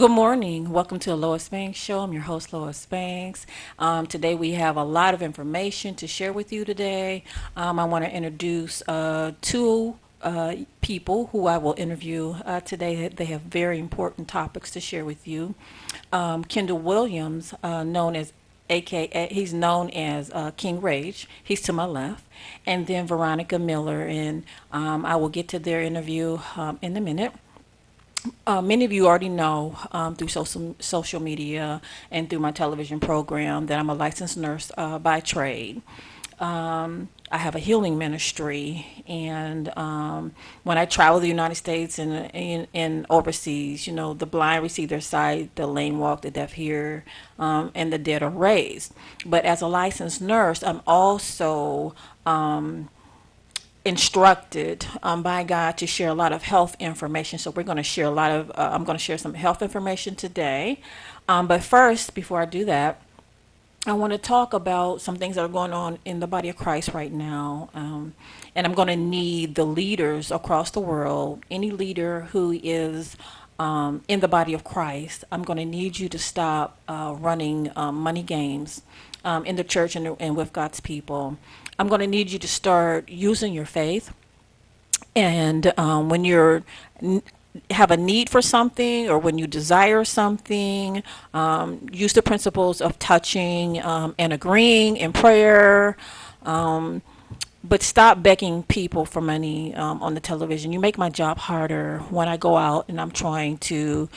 Good morning. Welcome to the Lois Banks Show. I'm your host, Lois Banks. Today we have a lot of information to share with you today. I want to introduce two people who I will interview today. They have very important topics to share with you. Kendall Williams, known as AKA, he's known as King Rage. He's to my left. And then Veronica Miller, and I will get to their interview in a minute. Many of you already know through social media and through my television program that I'm a licensed nurse by trade. I have a healing ministry, and when I travel the United States and overseas, the blind receive their sight, the lame walk, the deaf hear, and the dead are raised. But as a licensed nurse, I'm also instructed by God to share a lot of health information. So we're going to share a lot of, I'm going to share some health information today. But first, before I do that, I want to talk about some things that are going on in the body of Christ right now. And I'm going to need the leaders across the world, any leader who is in the body of Christ. I'm going to need you to stop running money games in the church and with God's people. I'm going to need you to start using your faith. And when you're have a need for something or when you desire something, use the principles of touching and agreeing in prayer. But stop begging people for money on the television. You make my job harder when I go out and I'm trying to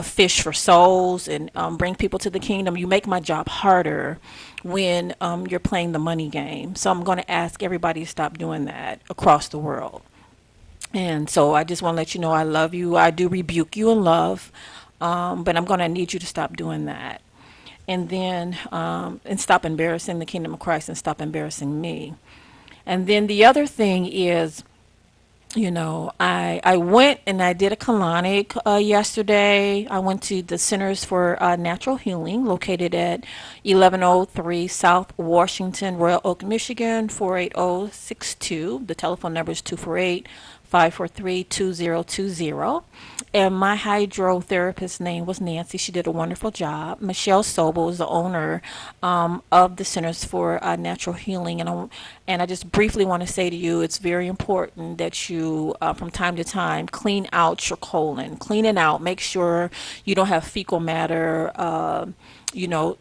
fish for souls and bring people to the kingdom. You make my job harder when you're playing the money game. So I'm going to ask everybody to stop doing that across the world. And so I just want to let you know I love you. I do rebuke you in love, but I'm going to need you to stop doing that. And then, and stop embarrassing the kingdom of Christ and stop embarrassing me. And then the other thing is, I went and I did a colonic yesterday. I went to the Centers for Natural Healing, located at 1103 South Washington, Royal Oak, Michigan, 48062. The telephone number is 248-543-2020. And my hydrotherapist's name was Nancy. She did a wonderful job. Michelle Sobel is the owner of the Centers for Natural Healing. And I just briefly want to say to you, it's very important that you, from time to time, clean out your colon. Clean it out. Make sure you don't have fecal matter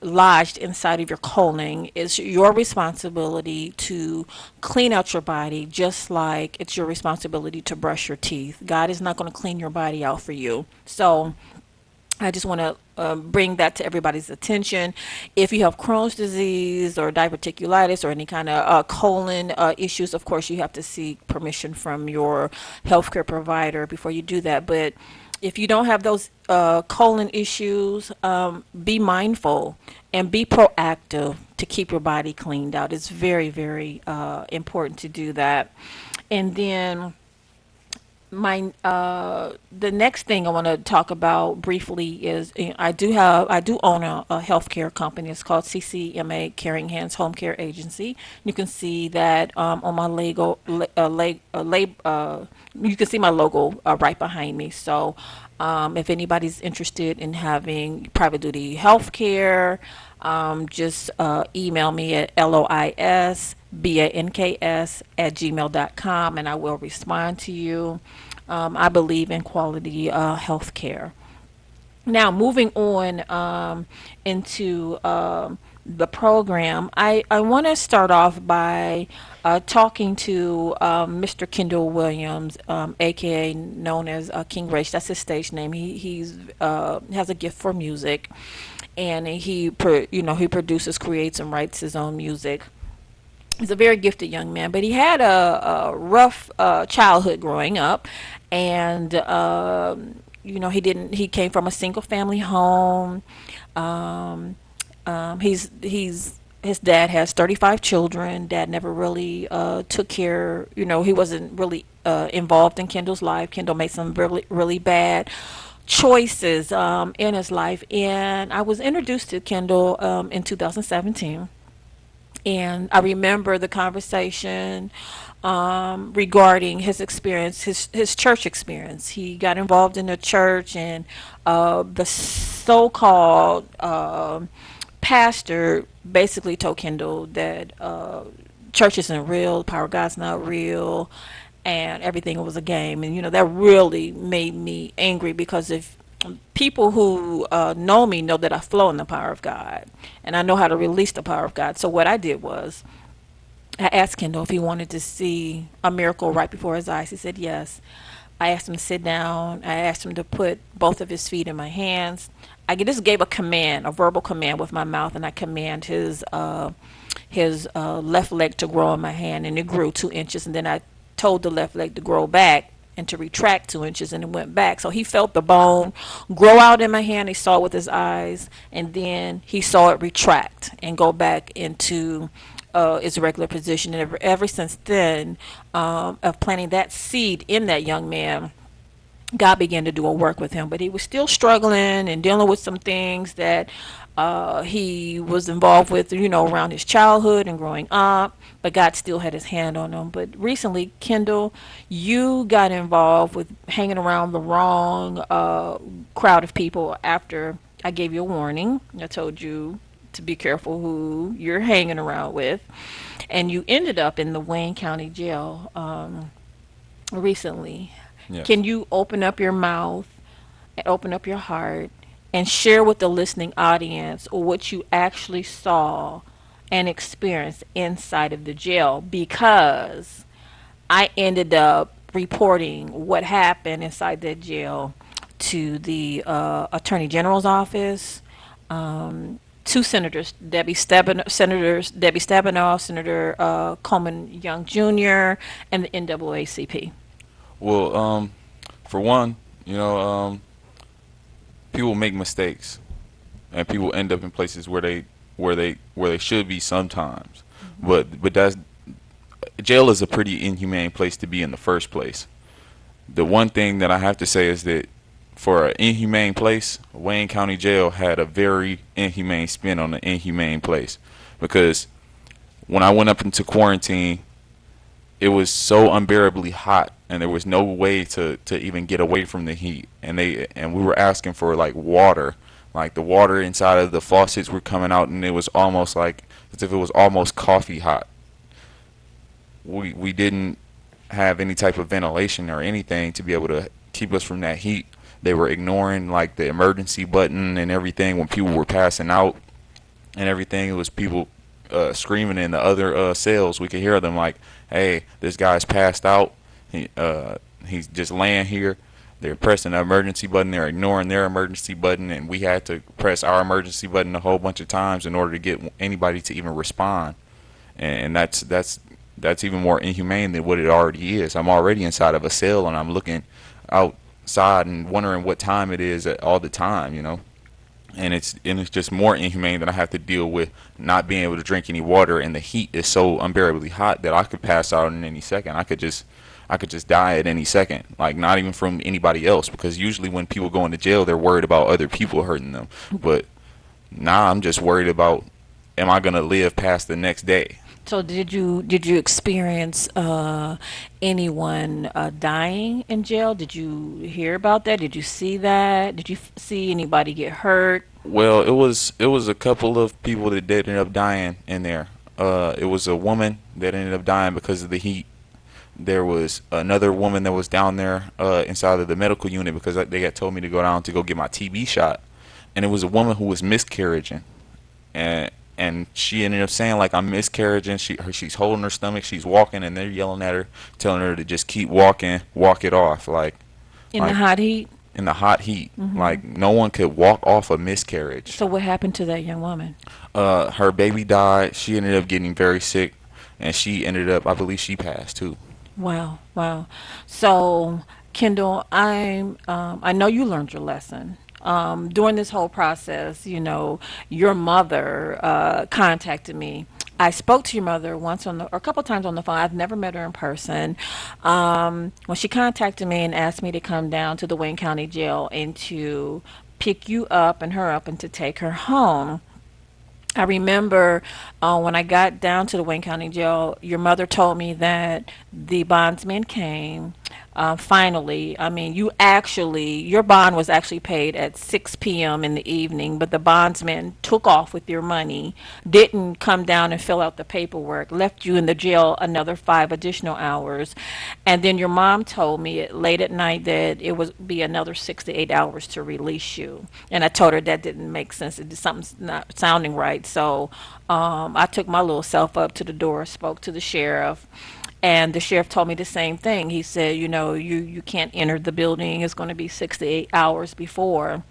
lodged inside of your colon. It's your responsibility to clean out your body, just like it's your responsibility to brush your teeth. God is not going to clean your body out for you. So I just want to bring that to everybody's attention. If you have Crohn's disease or diverticulitis or any kind of colon issues, of course, you have to seek permission from your healthcare provider before you do that. But if you don't have those colon issues, be mindful and be proactive to keep your body cleaned out. It's very, very important to do that. And then the next thing I want to talk about briefly is I do own a healthcare company. It's called CCMA Caring Hands Home Care Agency. You can see that on my you can see my logo right behind me. So if anybody's interested in having private duty health care, just email me at loisbanks@gmail.com and I will respond to you. I believe in quality health care. Now, moving on into the program, I want to start off by talking to Mr. Kendall Williams, aka known as King Rage. That's his stage name. He's has a gift for music, and he produces, creates, and writes his own music. He's a very gifted young man, but he had a rough childhood growing up, and he came from a single family home. His dad has 35 children. Dad never really took care. He wasn't really involved in Kendall's life. Kendall made some really, really bad choices in his life, and I was introduced to Kendall in 2017. And I remember the conversation regarding his experience, his church experience. He got involved in the church, and the so-called pastor basically told Kendall that church isn't real, the power of God's not real, and everything was a game. And that really made me angry, because if people who know me know that I flow in the power of God, and I know how to release the power of God. So what I did was I asked Kendall if he wanted to see a miracle right before his eyes. He said yes. I asked him to sit down. I asked him to put both of his feet in my hands. I just gave a command, a verbal command with my mouth, and I command his left leg to grow in my hand, and it grew 2 inches. And then I told the left leg to grow back and to retract 2 inches, and it went back. So he felt the bone grow out in my hand. He saw it with his eyes, and then he saw it retract and go back into its regular position. And ever since then, of planting that seed in that young man, God began to do a work with him, but he was still struggling and dealing with some things that he was involved with, around his childhood and growing up. But God still had his hand on him. But recently, Kendall, you got involved with hanging around the wrong crowd of people after I gave you a warning. I told you to be careful who you're hanging around with. And you ended up in the Wayne County Jail recently. Yes. Can you open up your mouth and open up your heart and share with the listening audience what you actually saw and experienced inside of the jail? Because I ended up reporting what happened inside that jail to the Attorney General's office, two senators, Debbie Stabenow, Senator Coleman Young Jr., and the NAACP. Well, for one, people make mistakes, and people end up in places where they should be sometimes. But that's jail is a pretty inhumane place to be in the first place. The one thing that I have to say is that for an inhumane place, Wayne County Jail had a very inhumane spin on the inhumane place, because when I went up into quarantine, it was so unbearably hot, and there was no way to even get away from the heat, and we were asking for like water, like the water inside of the faucets were coming out, and it was almost like as if it was almost coffee hot. We didn't have any type of ventilation or anything to be able to keep us from that heat. They were ignoring like the emergency button and everything when people were passing out and everything. It was people screaming in the other cells. We could hear them like, "Hey, this guy's passed out. He's just laying here." They're pressing the emergency button. They're ignoring their emergency button, and we had to press our emergency button a whole bunch of times in order to get anybody to even respond. And that's even more inhumane than what it already is. I'm already inside of a cell, and I'm looking outside and wondering what time it is all the time. And it's just more inhumane that I have to deal with not being able to drink any water, and the heat is so unbearably hot that I could pass out in any second. I could just die at any second, like not even from anybody else, because usually when people go into jail, they're worried about other people hurting them. But now I'm just worried about, am I gonna live past the next day? So did you experience anyone dying in jail? Did you hear about that? Did you see that? Did you see anybody get hurt? Well, it was a couple of people that did end up dying in there. It was a woman that ended up dying because of the heat. There was another woman that was down there inside of the medical unit because they had told me to go down to go get my TB shot, and it was a woman who was miscarriaging, and she ended up saying like, I'm miscarriaging. She's holding her stomach, she's walking, and they're yelling at her, telling her to just keep walking, walk it off, In the like hot heat? in the hot heat. Like no one could walk off a miscarriage. So what happened to that young woman? Her baby died. She ended up getting very sick, and she ended up, I believe, she passed too. Wow, wow. So, Kendall, I know you learned your lesson. During this whole process, your mother contacted me. I spoke to your mother once or a couple times on the phone. I've never met her in person. When she contacted me and asked me to come down to the Wayne County Jail and to pick you up and her up and to take her home, I remember when I got down to the Wayne County Jail, your mother told me that the bondsman came. Finally, I mean, your bond was actually paid at 6 p.m. in the evening, but the bondsman took off with your money, didn't come down and fill out the paperwork, left you in the jail another 5 additional hours. And then your mom told me late at night that it would be another 6 to 8 hours to release you. And I told her that didn't make sense. Something's not sounding right. So I took my little self up to the door, spoke to the sheriff, and the sheriff told me the same thing. He said, you can't enter the building. It's going to be 6 to 8 hours before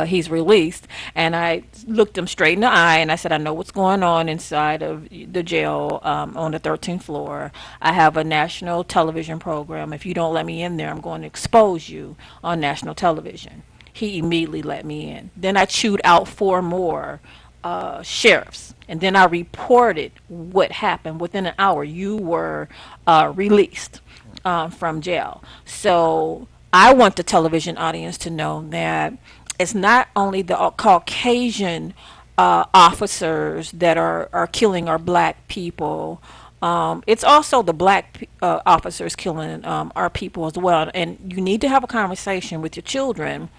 he's released. And I looked him straight in the eye and I said, I know what's going on inside of the jail on the 13th floor. I have a national television program. If you don't let me in there, I'm going to expose you on national television. He immediately let me in. Then I chewed out four more sheriffs. And then I reported what happened. Within an hour, you were released from jail. So I want the television audience to know that it's not only the Caucasian officers that are killing our black people. It's also the black officers killing our people as well. And you need to have a conversation with your children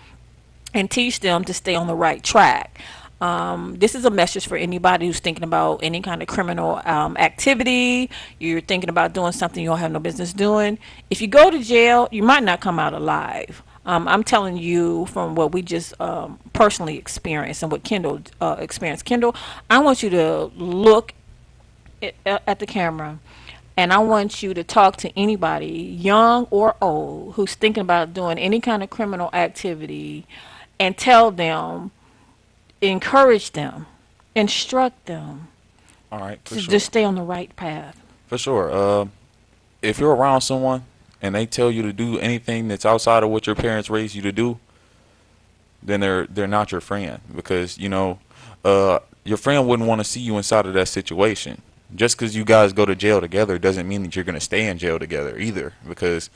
and teach them to stay on the right track. This is a message for anybody who's thinking about any kind of criminal activity. You're thinking about doing something you don't have no business doing. If you go to jail, you might not come out alive. I'm telling you from what we just personally experienced and what Kendall experienced. Kendall, I want you to look at the camera and I want you to talk to anybody, young or old, who's thinking about doing any kind of criminal activity and tell them, encourage them, instruct them All right, for to just sure. stay on the right path. For sure. If you're around someone and they tell you to do anything that's outside of what your parents raised you to do, then they're not your friend because your friend wouldn't want to see you inside of that situation. Just because you guys go to jail together doesn't mean that you're gonna stay in jail together either. Because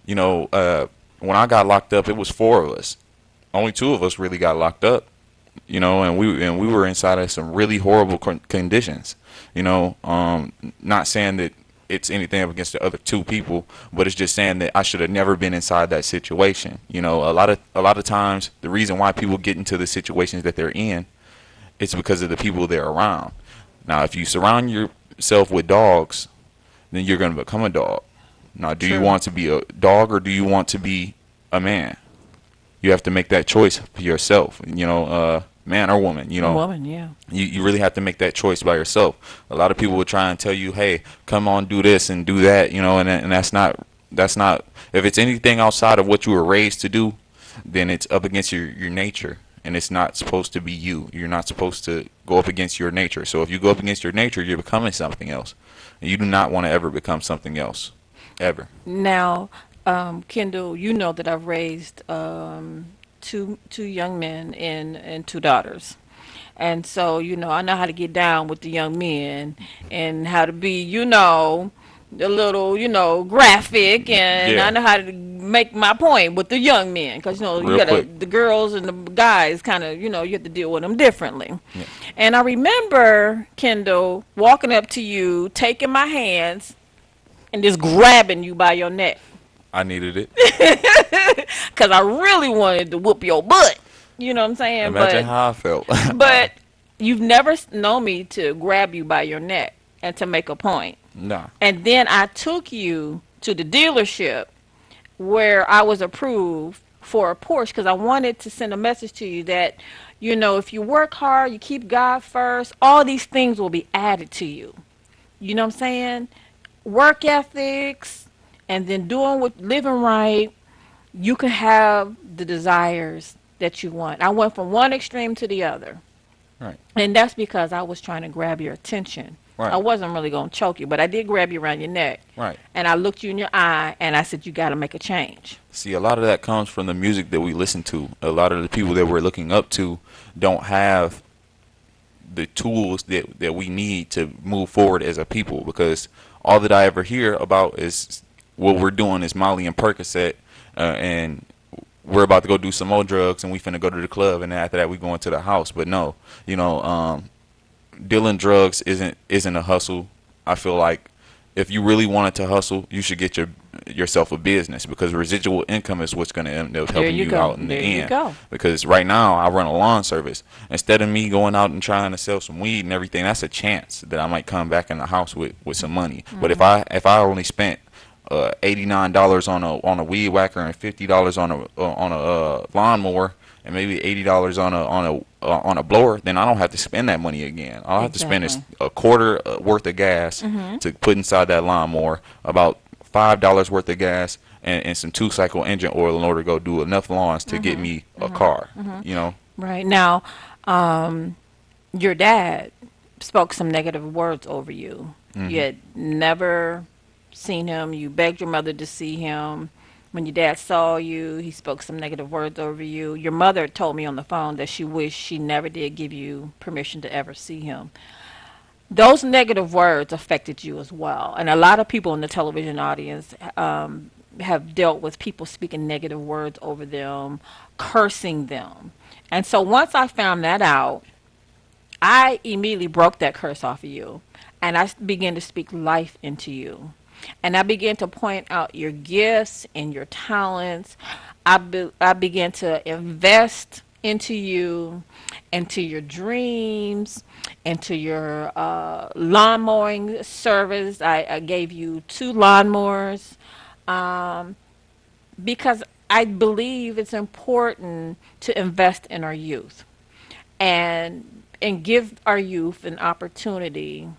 when I got locked up, it was four of us. Only two of us really got locked up. And we were inside of some really horrible conditions. Not saying that it's anything up against the other two people, but it's just saying that I should have never been inside that situation. A lot of times the reason why people get into the situations that they're in, it's because of the people they're around. Now, if you surround yourself with dogs, then you're going to become a dog. Now, do you True. want to be a dog or do you want to be a man? You have to make that choice for yourself. Man or woman. Woman, yeah. You really have to make that choice by yourself. A lot of people will try and tell you, "Hey, come on, do this and do that," and that's not. If it's anything outside of what you were raised to do, then it's up against your nature, and it's not supposed to be you. You're not supposed to go up against your nature. So if you go up against your nature, you're becoming something else. And you do not want to ever become something else, ever. Now, Kendall, you know that I've raised two young men and two daughters. And so, I know how to get down with the young men and how to be, a little, graphic. And I Yeah, know how to make my point with the young men. Because, you real got to, quick. the girls and the guys kind of, you have to deal with them differently. Yeah, And I remember, Kendall, walking up to you, taking my hands, and just grabbing you by your neck. I needed it. Because I really wanted to whoop your butt. You know what I'm saying? Imagine But how I felt. but you've never known me to grab you by your neck and to make a point. Nah. And then I took you to the dealership where I was approved for a Porsche because I wanted to send a message to you that, if you work hard, you keep God first, all these things will be added to you. You know what I'm saying? Work ethics and then living right, you can have the desires that you want. I went from one extreme to the other. Right. And that's because I was trying to grab your attention. I Right. wasn't really going to choke you, but I did grab you around your neck. Right. And I looked you in your eye and I said, you got to make a change. See, a lot of that comes from the music that we listen to. A lot of the people that we're looking up to don't have the tools that we need to move forward as a people because all that I ever hear about is what we're doing is Molly and Percocet and we're about to go do some more drugs and we finna go to the club, and then after that we going to the house. But no, you know, dealing drugs isn't a hustle. I feel like if you really wanted to hustle, you should get yourself a business, because residual income is what's going to end up There helping you you go. out in the There you end. go. Because right now I run a lawn service. Instead of me going out and trying to sell some weed and everything, that's a chance that I might come back in the house with some money. But if I only spent $89 on a weed whacker and $50 on a lawnmower and maybe $80 on a blower, then I don't have to spend that money again. All I have to spend is Exactly. a quarter worth of gas to put inside that lawnmower, about $5 worth of gas, and some 2-cycle engine oil in order to go do enough lawns to get me a car. You know, Right now, your dad spoke some negative words over you. You hmm had never seen him. You begged your mother to see him. When your dad saw you, he spoke some negative words over you. Your mother told me on the phone that she wished she never did give you permission to ever see him. Those negative words affected you as well. And a lot of people in the television audience have dealt with people speaking negative words over them, cursing them. And so once I found that out, I immediately broke that curse off of you. And I began to speak life into you. And I began to point out your gifts and your talents. I began to invest into you, into your dreams, into your lawn mowing service. I gave you 2 lawnmowers, um, because I believe it's important to invest in our youth and give our youth an opportunity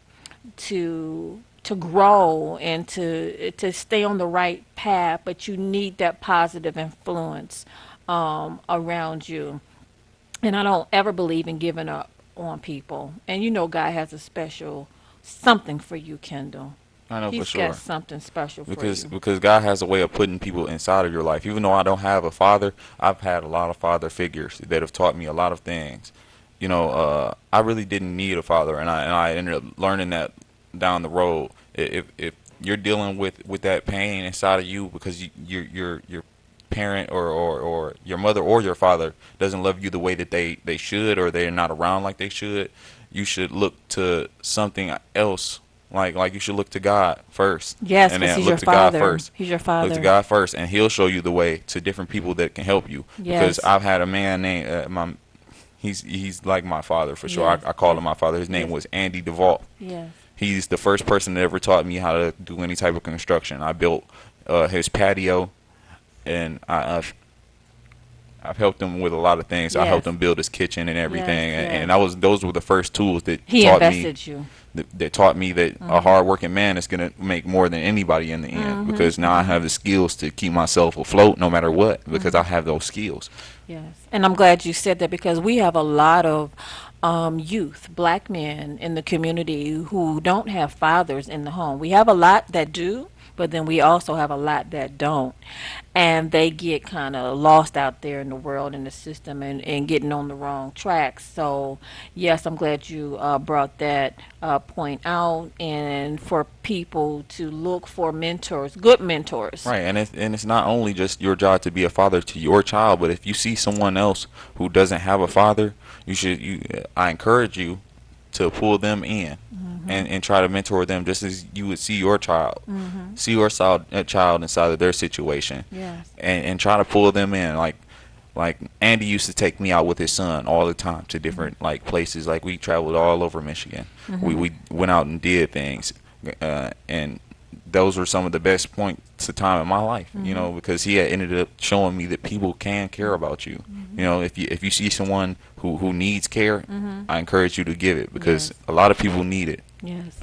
to grow and to stay on the right path, but you need that positive influence around you. And I don't ever believe in giving up on people. And you know God has a special something for you, Kendall. I know for He's got sure. something special for because you. because God has a way of putting people inside of your life. Even though I don't have a father, I've had a lot of father figures that have taught me a lot of things. You know, I really didn't need a father, and I ended up learning that down the road. If you're dealing with that pain inside of you because your parent or your mother or your father doesn't love you the way that they should, or they're not around like they should, you should look to something else. Like you should look to God first, Yes, and because then he's your look to God father. first. He's your Look to father. God first, and He'll show you the way to different people that can help you. Because Yes. I've had a man named he's like my father for sure. Yes. I call Yes. him my father. His name Yes. was Andy DeVault. Yes. He's the first person that ever taught me how to do any type of construction. I built his patio, and I've helped him with a lot of things. I helped Yes. him build his kitchen and Yes. everything, and Yes. those were the first tools He invested you. that taught me that a hard-working man is gonna make more than anybody in the end. Because now I have the skills to keep myself afloat no matter what, because I have those skills. Yes. And I'm glad you said that because we have a lot of youth, black men in the community who don't have fathers in the home. We have a lot that do, but then we also have a lot that don't. And they get kind of lost out there in the world, in the system, and getting on the wrong tracks. So, yes, I'm glad you brought that point out, and for people to look for mentors, good mentors. Right, and it's not only just your job to be a father to your child, but if you see someone else who doesn't have a father, I encourage you to pull them in and try to mentor them just as you would see your child. See your child inside of their situation, Yes. and try to pull them in. Like Andy used to take me out with his son all the time to different like places. Like we traveled all over Michigan. We went out and did things, and those were some of the best points of time in my life. You know, because he had ended up showing me that people can care about you. You know, if you see someone who needs care, I encourage you to give it, because Yes. a lot of people need it. Yes.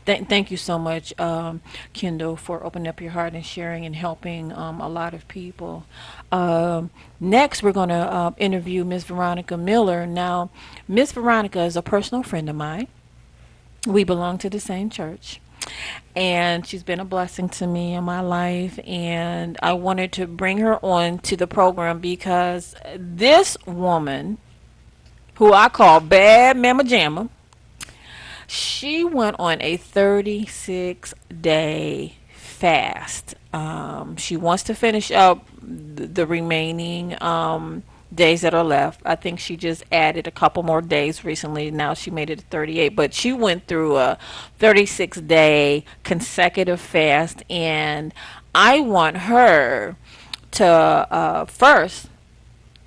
Thank you so much, Kendall, for opening up your heart and sharing and helping a lot of people. Next, we're going to interview Miss Veronica Miller. Now, Miss Veronica is a personal friend of mine. We belong to the same church. And she's been a blessing to me in my life. And I wanted to bring her on to the program because this woman, who I call Bad Mama Jamma, she went on a 36-day fast. She wants to finish up the remaining days that are left. I think she just added a couple more days recently. Now she made it to 38, but she went through a 36-day consecutive fast, and I want her to first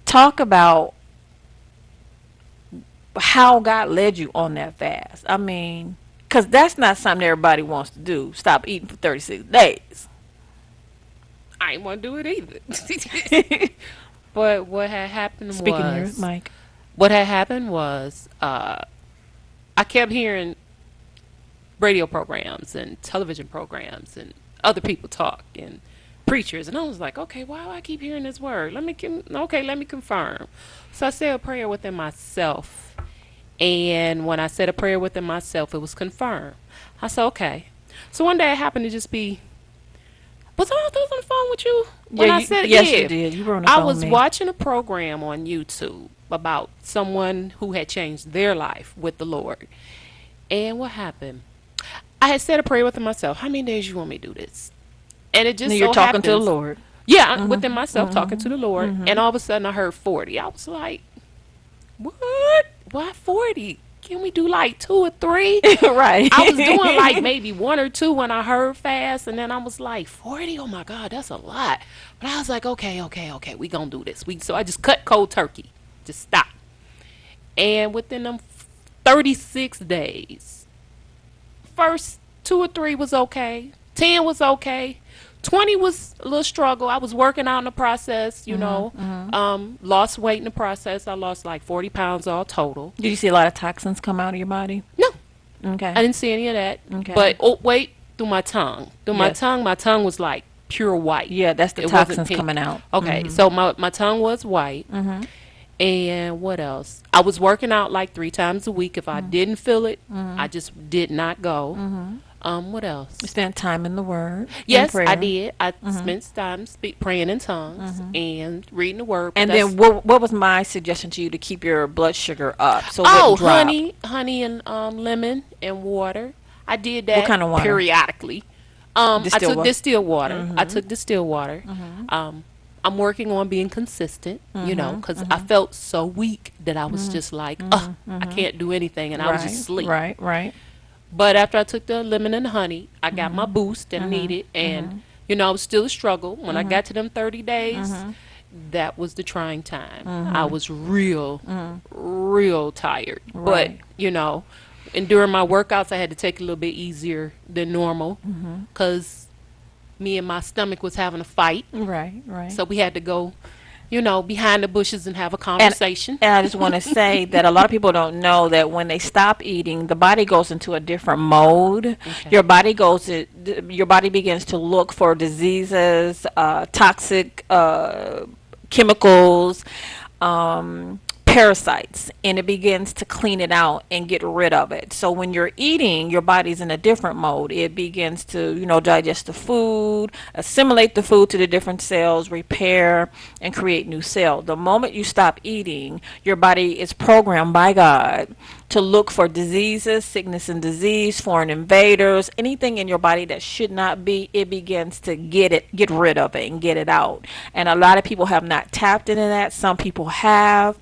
talk about how God led you on that fast. I mean, because that's not something everybody wants to do. Stop eating for 36 days. I ain't want to do it either. But what had happened Speaking to your was, mic. I kept hearing radio programs and television programs and other people talk and preachers, and I was like, okay, why do I keep hearing this word? Let me confirm. So I said a prayer within myself, and when I said a prayer within myself, it was confirmed. I said, okay. So one day I happened to just be, was I on the phone with you when Yeah, I said, yes, yeah? you did. You were on the I phone with was me. watching a program on YouTube about someone who had changed their life with the Lord. And what happened? I had said a prayer within myself. How many days you want me to do this? And it Now just you're so talking to the happens, Lord. yeah, I'm within myself talking to the Lord. And all of a sudden I heard 40. I was like, what? Why 40? Can we do like 2 or 3? Right. I was doing like maybe 1 or 2 when I heard fast, and then I was like 40. Oh my God, that's a lot. But I was like, okay, we gonna do this. So I just cut cold turkey, just stop. And within them 36 days, first 2 or 3 was okay, 10 was okay, 20 was a little struggle. I was working out in the process, lost weight in the process. I lost like 40 pounds all total. Did you see a lot of toxins come out of your body? No, Okay. I didn't see any of that. Okay. But wait, through my tongue. Yes. My tongue was like pure white. Yeah, that's the It wasn't toxins pink. coming out. Okay, so my tongue was white. And what else? I was working out like 3 times a week. If I didn't feel it, I just did not go. What else? You spent time in the Word. in Yes, prayer. I did. I spent time praying in tongues and reading the word. And but then what was my suggestion to you to keep your blood sugar up so it oh, wouldn't drop? honey, and lemon and water. I did that kind of water? periodically. I Distilled took water? distilled water. I took distilled water. I'm working on being consistent, because I felt so weak that I was just like, I can't do anything, and I was just asleep. Right. But after I took the lemon and honey, I got my boost that I needed, and it was still a struggle. When I got to them 30 days, that was the trying time. I was real tired. Right. But and during my workouts, I had to take it a little bit easier than normal because me and my stomach was having a fight. Right. So we had to go, behind the bushes and have a conversation. And I just want to say that a lot of people don't know that when they stop eating, the body goes into a different mode. Okay. Your body begins to look for diseases, toxic chemicals, parasites, and it begins to clean it out and get rid of it. So when you're eating, your body's in a different mode. It begins to, digest the food, assimilate the food to the different cells, repair, and create new cells. The moment you stop eating, your body is programmed by God to look for diseases, sickness and disease, foreign invaders, anything in your body that should not be. It begins to get rid of it and get it out. And a lot of people have not tapped into that. Some people have.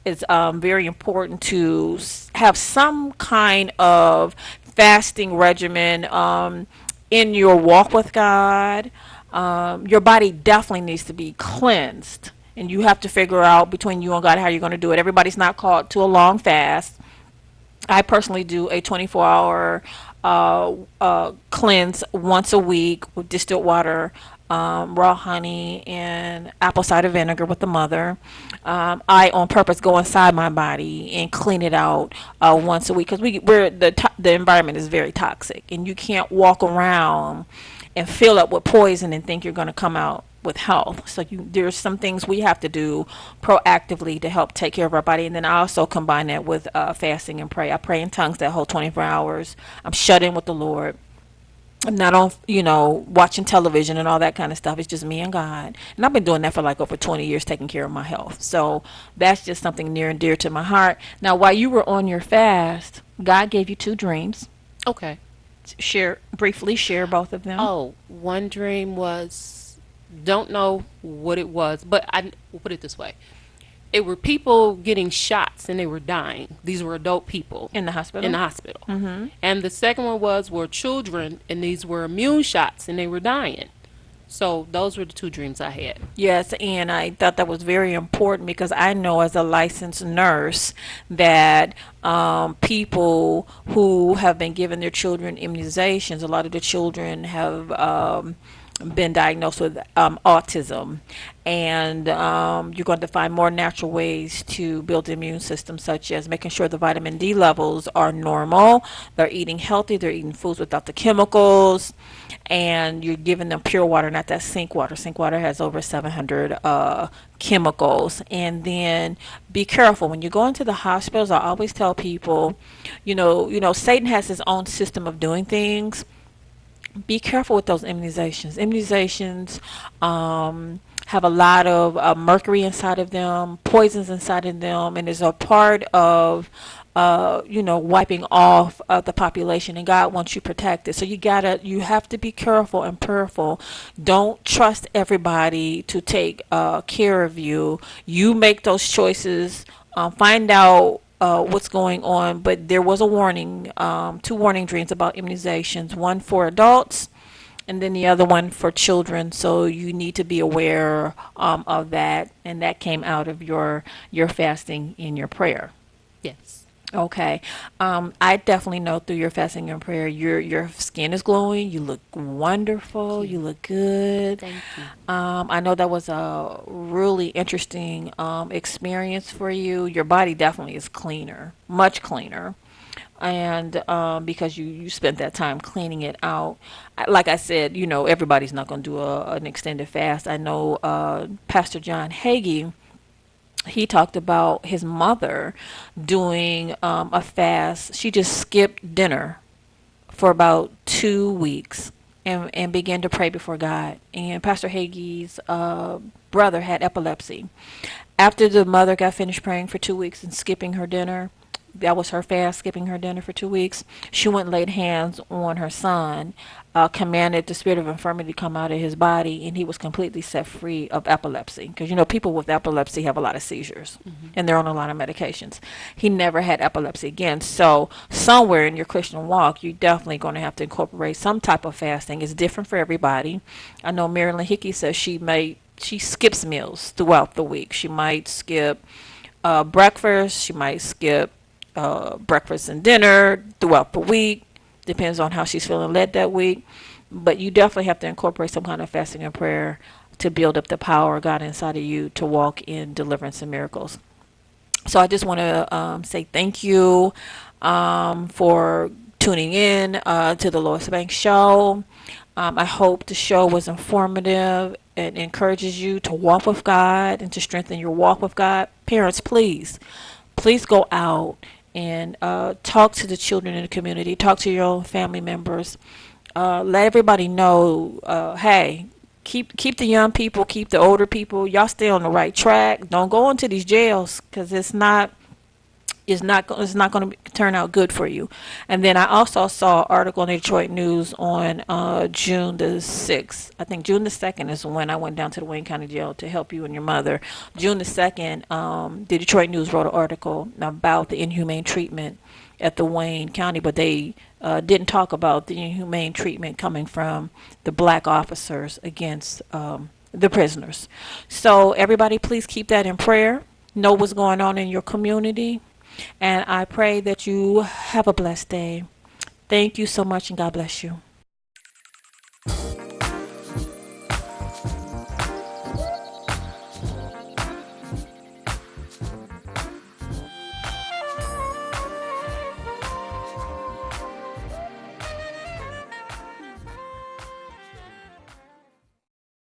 It's very important to have some kind of fasting regimen in your walk with God. Your body definitely needs to be cleansed, and you have to figure out between you and God how you're going to do it. Everybody's not called to a long fast. I personally do a 24-hour cleanse once a week with distilled water, raw honey, and apple cider vinegar with the mother. I, on purpose, go inside my body and clean it out once a week because the environment is very toxic, and you can't walk around and fill up with poison and think you're going to come out with health. So there's some things we have to do proactively to help take care of our body, and then I also combine that with fasting and pray. I pray in tongues that whole 24 hours. I'm shut in with the Lord. I'm not on, watching television and all that kind of stuff. It's just me and God. And I've been doing that for like over 20 years, taking care of my health. So that's just something near and dear to my heart. Now, while you were on your fast, God gave you 2 dreams. Okay. Share briefly. Share both of them. Oh, one dream was, don't know what it was, but I will put it this way. It were people getting shots and they were dying. These were adult people In the in hospital. the hospital. And the second one was were children and these were immune shots and they were dying. So those were the two dreams I had. Yes, and I thought that was very important because I know as a licensed nurse that people who have been giving their children immunizations, a lot of the children have been diagnosed with autism, and you're going to find more natural ways to build the immune system, such as making sure the vitamin D levels are normal, they're eating healthy, they're eating foods without the chemicals, and you're giving them pure water, not that sink water. Sink water has over 700 chemicals. And then be careful when you go into the hospitals. I always tell people, Satan has his own system of doing things. Be careful with those immunizations. Immunizations have a lot of mercury inside of them, poisons inside of them, and is a part of wiping off the population, and God wants you protected. So you have to be careful and prayerful. Don't trust everybody to take care of you. You make those choices. Find out what's going on. But there was a warning, two warning dreams about immunizations, one for adults and then the other one for children. So you need to be aware of that, and that came out of your fasting in your prayer. Yes. Okay. I definitely know through your fasting and prayer, your skin is glowing. You look wonderful. Thank you. You look good. Thank you. I know that was a really interesting experience for you. Your body definitely is cleaner, much cleaner. And because you spent that time cleaning it out. Like I said, everybody's not going to do an extended fast. I know Pastor John Hagee, he talked about his mother doing a fast. She just skipped dinner for about 2 weeks and began to pray before God. And Pastor Hagee's brother had epilepsy. After the mother got finished praying for 2 weeks and skipping her dinner, that was her fast, skipping her dinner for 2 weeks. She went and laid hands on her son, commanded the spirit of infirmity to come out of his body, and he was completely set free of epilepsy. Because people with epilepsy have a lot of seizures, and they're on a lot of medications. He never had epilepsy again. So somewhere in your Christian walk, you're definitely going to have to incorporate some type of fasting. It's different for everybody. I know Marilyn Hickey says she skips meals throughout the week. She might skip breakfast. She might skip breakfast and dinner throughout the week. Depends on how she's feeling led that week. But you definitely have to incorporate some kind of fasting and prayer to build up the power of God inside of you to walk in deliverance and miracles. So I just want to say thank you for tuning in to the Lois Banks Show. I hope the show was informative and encourages you to walk with God and to strengthen your walk with God. Parents, please go out and talk to the children in the community, talk to your own family members, let everybody know, hey, keep the young people, keep the older people, y'all stay on the right track. Don't go into these jails because it's not going to turn out good for you. And then I also saw an article in the Detroit News on June the 6th. I think June the 2nd is when I went down to the Wayne County Jail to help you and your mother. June the 2nd, the Detroit News wrote an article about the inhumane treatment at the Wayne County, but they didn't talk about the inhumane treatment coming from the black officers against the prisoners. So everybody, please keep that in prayer. Know what's going on in your community. And I pray that you have a blessed day. Thank you so much, and God bless you.